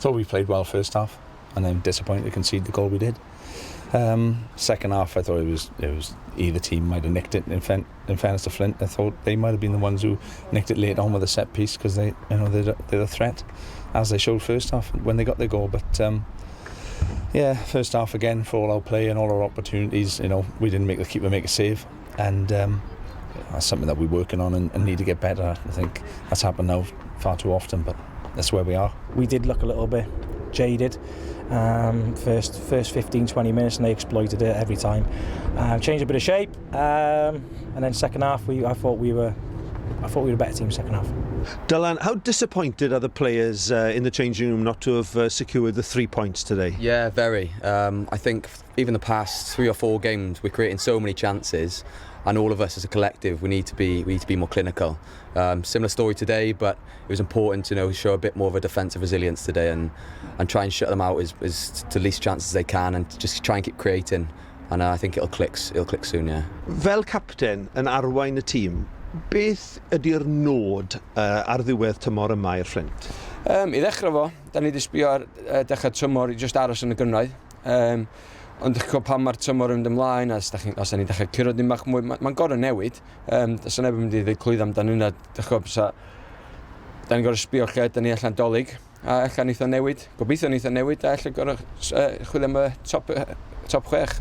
thought we played well first half, and I'm disappointed to concede the goal we did. Second half, I thought it was either team might have nicked it. In fairness to Fflint, I thought they might have been the ones who nicked it late on with a set piece, because they're the threat, as they showed first half when they got their goal. But first half again, for all our play and all our opportunities, we didn't make the keeper make a save, and that's something that we're working on and need to get better at. I think that's happened now far too often, but that's where we are. We did look a little bit jaded first 15-20 minutes, and they exploited it every time. Changed a bit of shape, and then second half I thought we were a better team second half. Dylan, how disappointed are the players in the changing room not to have secured the 3 points today? Yeah, very. I think even the past 3 or 4 games we're creating so many chances, and all of us as a collective we need to be more clinical. Similar story today, but it was important to show a bit more of a defensive resilience today and try and shut them out as to the least chances they can, and just try and keep creating, and I think it'll click soon. Yeah. Fel capten yn arwain y tîm, beth ydy'r nod ar ddiwedd tymor yma i'r Fflint? I ddechrau fo, da ni wedi sbio ar dechrau tymor i just aros yn y gynraedd. Ond pan mae'r tymor yn mynd ymlaen, os da ni dechrau curo dim bach mwy, mae'n gorau newid. Does neb yn mynd i ddweud clwydd amdano hynna. Da ni'n gorau sbio lle, da ni allan dolyg, a allan neith o newid. Gobeithio neith o newid, a allan gorau chwilio am y top 6.